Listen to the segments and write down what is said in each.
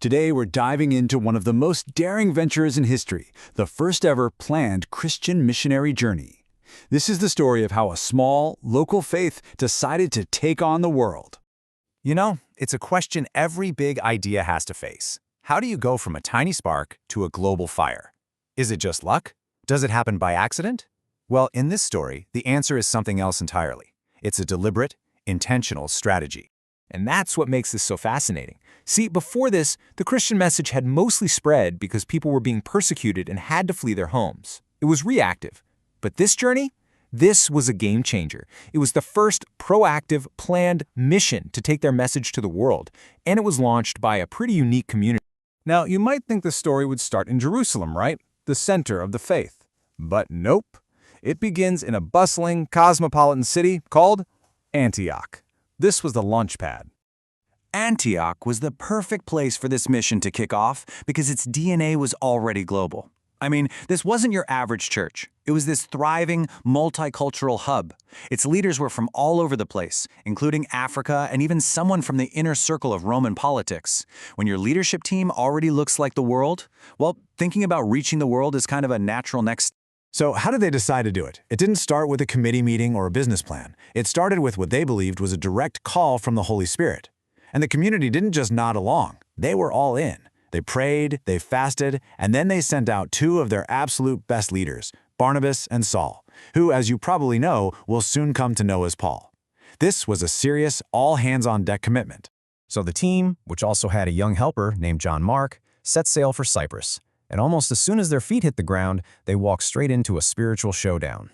Today we're diving into one of the most daring ventures in history, the first ever planned Christian missionary journey. This is the story of how a small, local faith decided to take on the world. You know, it's a question every big idea has to face. How do you go from a tiny spark to a global fire? Is it just luck? Does it happen by accident? Well, in this story, the answer is something else entirely. It's a deliberate, intentional strategy. And that's what makes this so fascinating. See, before this, the Christian message had mostly spread because people were being persecuted and had to flee their homes. It was reactive. But this journey? This was a game changer. It was the first proactive, planned mission to take their message to the world, and it was launched by a pretty unique community. Now, you might think the story would start in Jerusalem, right? The center of the faith. But nope. It begins in a bustling, cosmopolitan city called Antioch. This was the launch pad. Antioch was the perfect place for this mission to kick off because its DNA was already global. I mean, this wasn't your average church. It was this thriving, multicultural hub. Its leaders were from all over the place, including Africa and even someone from the inner circle of Roman politics. When your leadership team already looks like the world, well, thinking about reaching the world is kind of a natural next step. So how did they decide to do it? It didn't start with a committee meeting or a business plan. It started with what they believed was a direct call from the Holy Spirit. And the community didn't just nod along. They were all in. They prayed, they fasted, and then they sent out two of their absolute best leaders, Barnabas and Saul, who, as you probably know, will soon come to know as Paul. This was a serious, all-hands-on-deck commitment. So the team, which also had a young helper named John Mark, set sail for Cyprus. And almost as soon as their feet hit the ground, they walked straight into a spiritual showdown.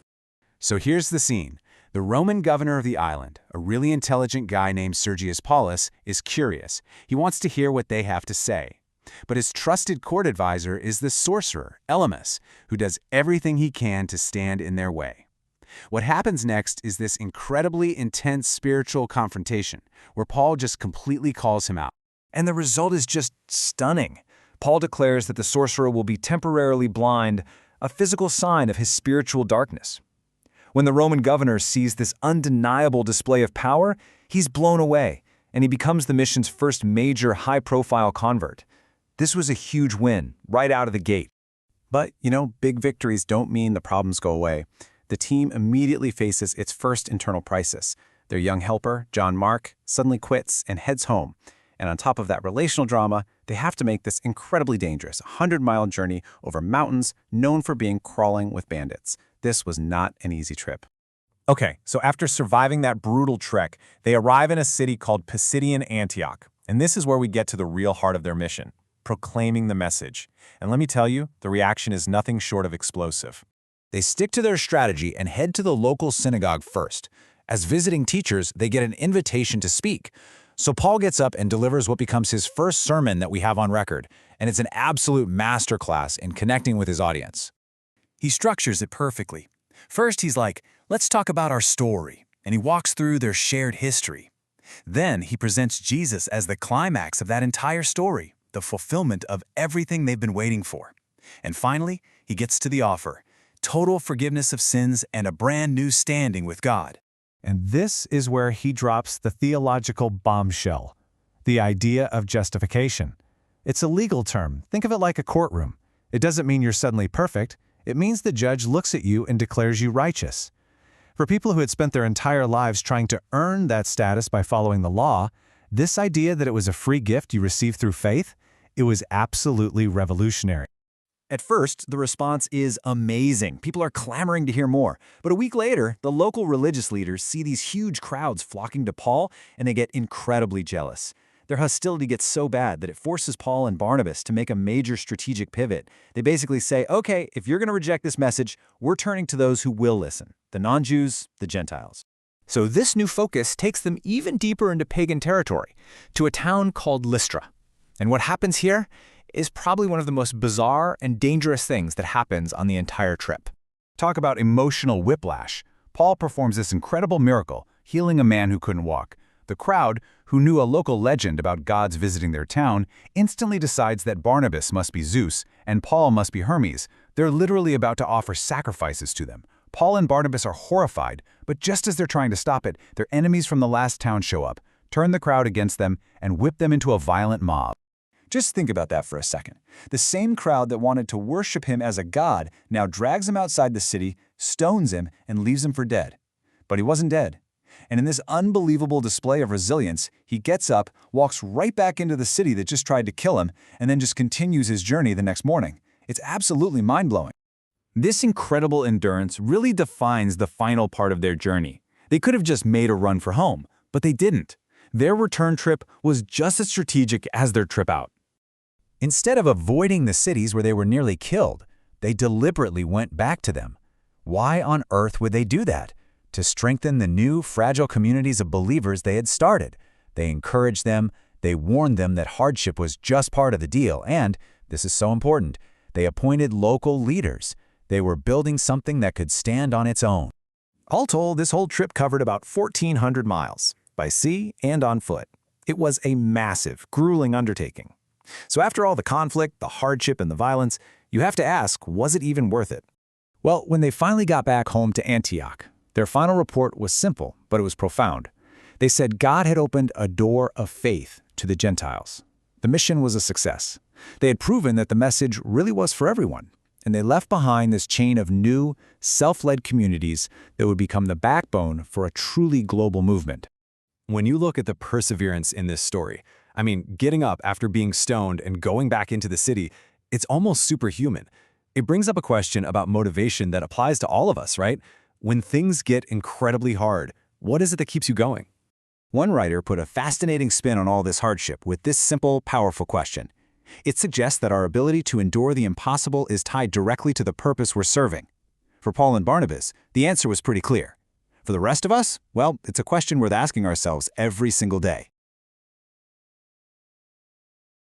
So here's the scene. The Roman governor of the island, a really intelligent guy named Sergius Paulus, is curious. He wants to hear what they have to say. But his trusted court advisor is the sorcerer, Elymas, who does everything he can to stand in their way. What happens next is this incredibly intense spiritual confrontation, where Paul just completely calls him out. And the result is just stunning. Paul declares that the sorcerer will be temporarily blind, a physical sign of his spiritual darkness. When the Roman governor sees this undeniable display of power, he's blown away, and he becomes the mission's first major high-profile convert. This was a huge win, right out of the gate. But, big victories don't mean the problems go away. The team immediately faces its first internal crisis. Their young helper, John Mark, suddenly quits and heads home. And on top of that relational drama, they have to make this incredibly dangerous 100-mile journey over mountains known for being crawling with bandits. This was not an easy trip. Okay, so after surviving that brutal trek, they arrive in a city called Pisidian Antioch. And this is where we get to the real heart of their mission, proclaiming the message. And let me tell you, the reaction is nothing short of explosive. They stick to their strategy and head to the local synagogue first. As visiting teachers, they get an invitation to speak. So Paul gets up and delivers what becomes his first sermon that we have on record, and it's an absolute masterclass in connecting with his audience. He structures it perfectly. First, he's like, let's talk about our story, and he walks through their shared history. Then he presents Jesus as the climax of that entire story, the fulfillment of everything they've been waiting for. And finally, he gets to the offer, total forgiveness of sins and a brand new standing with God. And this is where he drops the theological bombshell, the idea of justification. It's a legal term. Think of it like a courtroom. It doesn't mean you're suddenly perfect. It means the judge looks at you and declares you righteous. For people who had spent their entire lives trying to earn that status by following the law, this idea that it was a free gift you receive through faith, it was absolutely revolutionary. At first, the response is amazing. People are clamoring to hear more. But a week later, the local religious leaders see these huge crowds flocking to Paul, and they get incredibly jealous. Their hostility gets so bad that it forces Paul and Barnabas to make a major strategic pivot. They basically say, okay, if you're going to reject this message, we're turning to those who will listen, the non-Jews, the Gentiles. So this new focus takes them even deeper into pagan territory, to a town called Lystra. And what happens here is probably one of the most bizarre and dangerous things that happens on the entire trip. Talk about emotional whiplash. Paul performs this incredible miracle, healing a man who couldn't walk. The crowd, who knew a local legend about gods visiting their town, instantly decides that Barnabas must be Zeus and Paul must be Hermes. They're literally about to offer sacrifices to them. Paul and Barnabas are horrified, but just as they're trying to stop it, their enemies from the last town show up, turn the crowd against them, and whip them into a violent mob. Just think about that for a second. The same crowd that wanted to worship him as a god now drags him outside the city, stones him, and leaves him for dead. But he wasn't dead. And in this unbelievable display of resilience, he gets up, walks right back into the city that just tried to kill him, and then just continues his journey the next morning. It's absolutely mind-blowing. This incredible endurance really defines the final part of their journey. They could have just made a run for home, but they didn't. Their return trip was just as strategic as their trip out. Instead of avoiding the cities where they were nearly killed, they deliberately went back to them. Why on earth would they do that? To strengthen the new, fragile communities of believers they had started. They encouraged them, they warned them that hardship was just part of the deal, and, this is so important, they appointed local leaders. They were building something that could stand on its own. All told, this whole trip covered about 1,400 miles, by sea and on foot. It was a massive, grueling undertaking. So after all the conflict, the hardship, and the violence, you have to ask, was it even worth it? Well, when they finally got back home to Antioch, their final report was simple, but it was profound. They said God had opened a door of faith to the Gentiles. The mission was a success. They had proven that the message really was for everyone, and they left behind this chain of new, self-led communities that would become the backbone for a truly global movement. When you look at the perseverance in this story, getting up after being stoned and going back into the city, it's almost superhuman. It brings up a question about motivation that applies to all of us, right? When things get incredibly hard, what is it that keeps you going? One writer put a fascinating spin on all this hardship with this simple, powerful question. It suggests that our ability to endure the impossible is tied directly to the purpose we're serving. For Paul and Barnabas, the answer was pretty clear. For the rest of us, well, it's a question worth asking ourselves every single day.